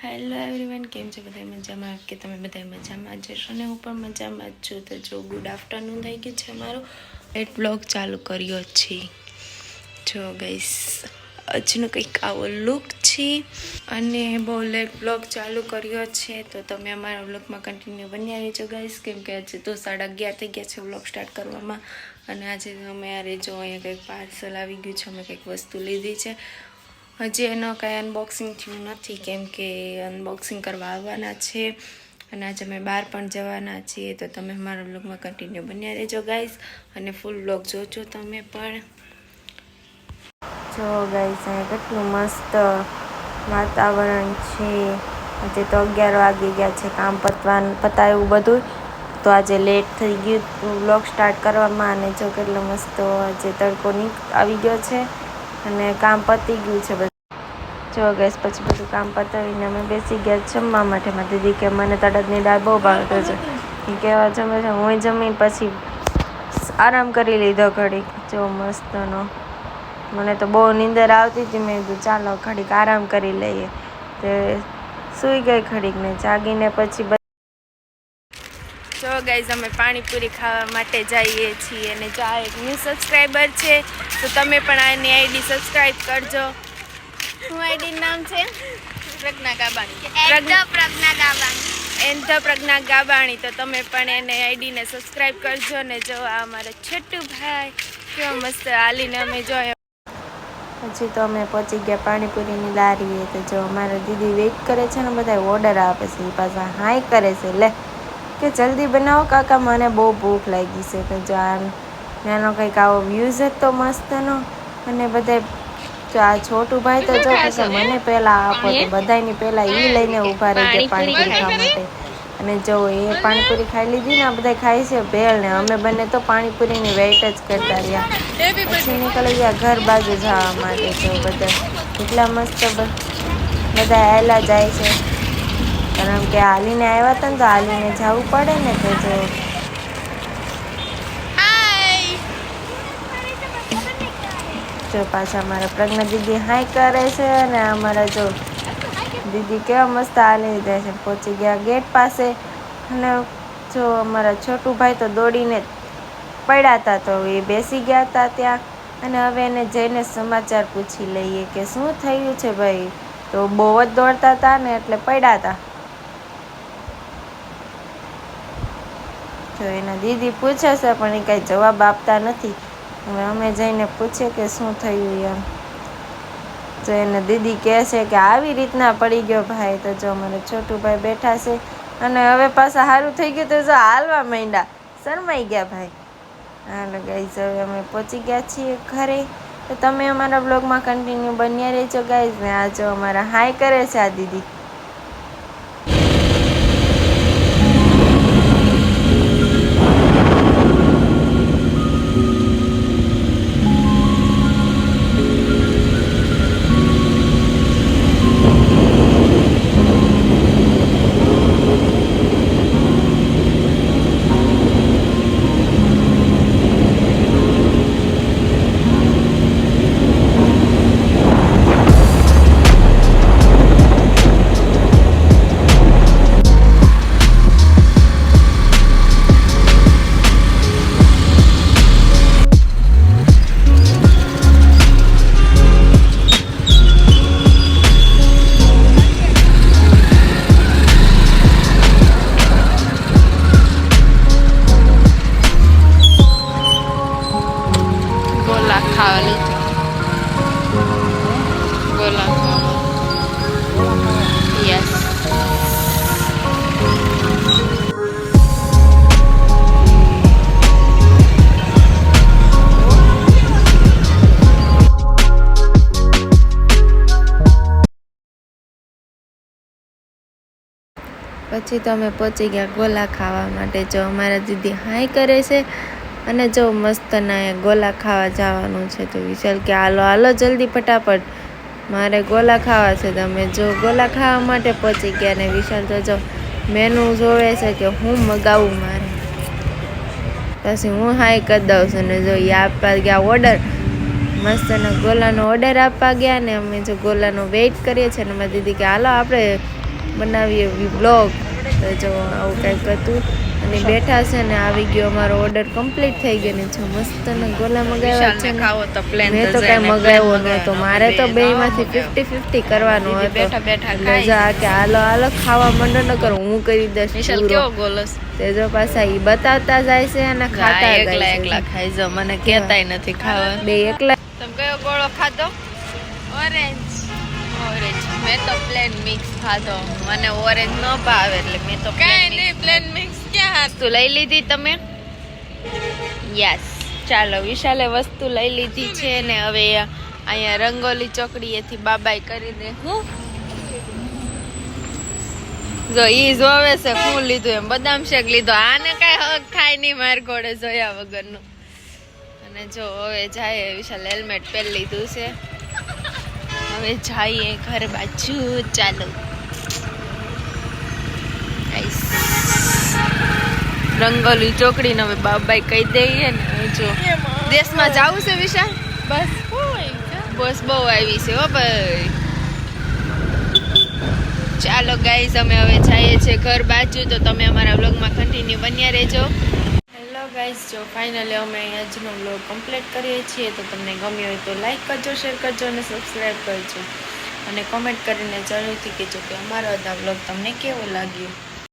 Hello everyone, કેમ છો બધા? મજામાં કે તમે બધા મજામાં જશો ને હું પણ મજામાં જ છું. તો જો ગુડ આફ્ટરનૂન થઈ ગયું છે. મારો લેટ બ્લોગ ચાલુ કર્યો છે. જો ગાઈસ આજનો કંઈક આવો લુક છે અને બહુ લેટ બ્લોગ ચાલુ કર્યો છે. તો તમે અમારા બ્લોગમાં કન્ટિન્યુ બન્યા રહેજો ગાઈસ, કેમ કે આજે તો 11:30 થઈ ગયા છે બ્લોગ સ્ટાર્ટ કરવામાં. અને આજે અમે યાર જો અહીંયા કંઈક પાર્સલ આવી ગયું છે, અમે કંઈક વસ્તુ લીધી છે. હજી એનો કાંઈ અનબોક્સિંગ થયું નથી, કેમ કે અનબોક્સિંગ કરવા આવવાના છે અને આજે અમે બહાર પણ જવાના છીએ. તો તમે મારા બ્લોગમાં કન્ટિન્યુ બન્યા રહેજો ગાઈસ અને ફૂલ બ્લોગ જોજો તમે પણ. જો ગાઈસ અહીંયા કેટલું મસ્ત વાતાવરણ છે. આજે તો 11 વાગી ગયા છે, કામ પતાવ્યું બધું. તો આજે લેટ થઈ ગયું બ્લોગ સ્ટાર્ટ કરવામાં. અને જો કેટલો મસ્ત આજે તડકો આવી ગયો છે અને કામ પતી ગયું છે બધું. જો ગેસ પછી બધું કામ પતાવીને અમે બેસી ગયા જમવા માટે. મારી દીદી કે મને તળદની દાળ બહુ ભાવતો છે, એ કહેવા જમે છે. હું જમીને પછી આરામ કરી લીધો ઘડીક. જો મસ્તનો મને તો બહુ નીંદર આવતી હતી. મેં કીધું ચાલો ઘડીક આરામ કરી લઈએ. તે સૂઈ ગઈ ઘડીક ને જાગીને પછી જો ગાઈઝ અમે પાણીપુરી ખાવા માટે જઈએ છીએ. અને જો આ એક ન્યૂ સબસ્ક્રાઈબર છે, તો તમે પણ આની આઈડી સબસ્ક્રાઈબ કરજો. શું આઈડી નામ છે? પ્રજ્ઞા ગાબાણી. તો તમે પણ એને આઈડીને સબસ્ક્રાઈબ કરજો. ને જો આ અમારા છોટુ ભાઈ કેવા મસ્ત હાલીને અમે જોયો. પછી તો અમે પહોંચી ગયા પાણીપુરીની લારીએ. તો જો અમારા દીદી વેઇટ કરે છે ને બધા ઓર્ડર આપે છે. એ પાછા હાઈ કરે છે, લે કે જલ્દી બનાવો કાકા, મને બહુ ભૂખ લાગી છે. તો જો આનો કંઈક આવો વ્યૂઝ હતો મસ્તનો. અને બધા જો આ છોટું ભાઈ તો જો કે મને પહેલાં આપો, તો બધાની પહેલાં એ લઈને ઊભા રહી ગયા પાણીપુરી ખાવા માટે. અને જો એ પાણીપુરી ખાઈ લીધી ને, આ બધા ખાય છે ભેળ ને. અમે બંને તો પાણીપુરીની વેઇટ જ કરતા રહ્યા. પછી નીકળી ગયા ઘર બાજુ જવા માટે. જો બધા એટલા મસ્ત બધા આવેલા જાય છે, કારણ કે હાલીને આવ્યા હતા ને, તો હાલીને જવું પડે ને. તો જો પાછા અમારા પ્રજ્ઞા દીદી હાઈ કરે છે. અને અમારા જો દીદી કેવા મસ્ત હાલી જાય છે. પહોંચી ગયા ગેટ પાસે. અને જો અમારા છોટુ ભાઈ તો દોડીને પડ્યા હતા, તો એ બેસી ગયા હતા ત્યાં. અને હવે એને જઈને સમાચાર પૂછી લઈએ કે શું થયું છે ભાઈ. તો બહુ જ દોડતા હતા ને, એટલે પડ્યા હતા. તો એના દીદી પૂછે છે, પણ એ કાંઈ જવાબ આપતા નથી. હવે અમે જઈને પૂછીએ કે શું થયું એમ. તો એને દીદી કહે છે કે આવી રીતના પડી ગયો ભાઈ. તો જો અમારે છોટુ ભાઈ બેઠા છે. અને હવે પાછા સારું થઈ ગયું તો જો હાલવા માંડ્યા, શરમાઈ ગયા ભાઈ. હાલો ગાઈઝ, હવે અમે પહોંચી ગયા છીએ ઘરે. તો તમે અમારા બ્લોગમાં કન્ટિન્યુ બન્યા રહેજો ગાઈઝ. ને આ જો અમારા હાઈ કરે છે આ દીદી. પછી તો અમે પહોંચી ગયા ગોલા ખાવા માટે. જો અમારા દીદી હાઈ કરે છે. અને જો મસ્ત ના ગોલા ખાવા જવાનું છે. તો વિશાલ કે હાલો જલ્દી ફટાફટ, મારે ગોલા ખાવા છે. તમે જો ગોલા ખાવા માટે પહોંચી ગયા. ને વિશાલ તો જો મેનુ જોવે છે કે હું મગાવું મારે. પછી હું હાઈ કરી દઉં છું. ને જો એ આપવા ગયા ઓર્ડર, મસ્તના ગોલાનો ઓર્ડર આપવા ગયા. ને અમે જો ગોલાનો વેઇટ કરીએ છીએ. ને મારી દીદી કે હાલો આપણે બનાવીએ વ્લોગ. તો જો આવું કંઈક હતું અને બેઠા છે ને આવી ગયો અમારો ઓર્ડર કમ્પ્લીટ થઈ ગયો ને જો મસ્ત ને ગોલા મગાવ્યા છે. મેં તો કાંઈ મગાવ્યો નહોતો, મારે તો બેયમાંથી 50-50 કરવાનો હતો. એટલે જા કે હાલો ખાવા માંડો ન કરો, હું કરી દઈશ પૂરો. તે જો પાછા ઈ બતાવતા જાય છે અને ખાતા એકલા ખાઈ જો, મને કહેતાય નથી ખાવા. બે એકલા. તમે કયો ગોળો ખાધો? ઓરેન્જ. મેં તો પ્લેન મિક્સ ખાધો, મને ઓરેન્જ ન ભાવે એટલે મેં તો પ્લેન મિક્સ ક્યાં હતું લઈ લીધી તમે? યસ. ચાલો વિશાલે વસ્તુ લઈ લીધી છે ને હવે અહીંયા રંગોલી ચોકડીએથી બાબાઈ કરી દે. હું જો ઈ જોવે છે શું લીધું એમ, બદામ શેક લીધો. આને કઈ હક ખાય નહીં માર ઘોડે જોયા વગરનું. અને જો હવે જાય વિશાલ હેલ્મેટ પહેરી લીધું છે. હવે જઈએ ઘર બાજુ. ચાલો રંગોલી ચોકડી ને હવે બાબાઈ કહી દઈએ ને. જો દેશમાં જવું છે વિશાલ? બસ બહુ આવી છે હો ભાઈ. ચાલો ગાઈઝ અમે હવે જઈએ છીએ ઘર બાજુ, તો તમે અમારા વ્લોગમાં કન્ટિન્યુ બન્યા રહેજો. હેલો ગાઈઝ, જો ફાઇનલી અમે આજનો વ્લોગ કમ્પ્લીટ કરીએ છીએ. તો તમને ગમ્યો હોય તો લાઈક કરજો, શેર કરજો અને સબસ્ક્રાઈબ કરજો અને કોમેન્ટ કરીને જરૂરથી કહેજો કે અમારો આ વ્લોગ તમને કેવો લાગ્યો.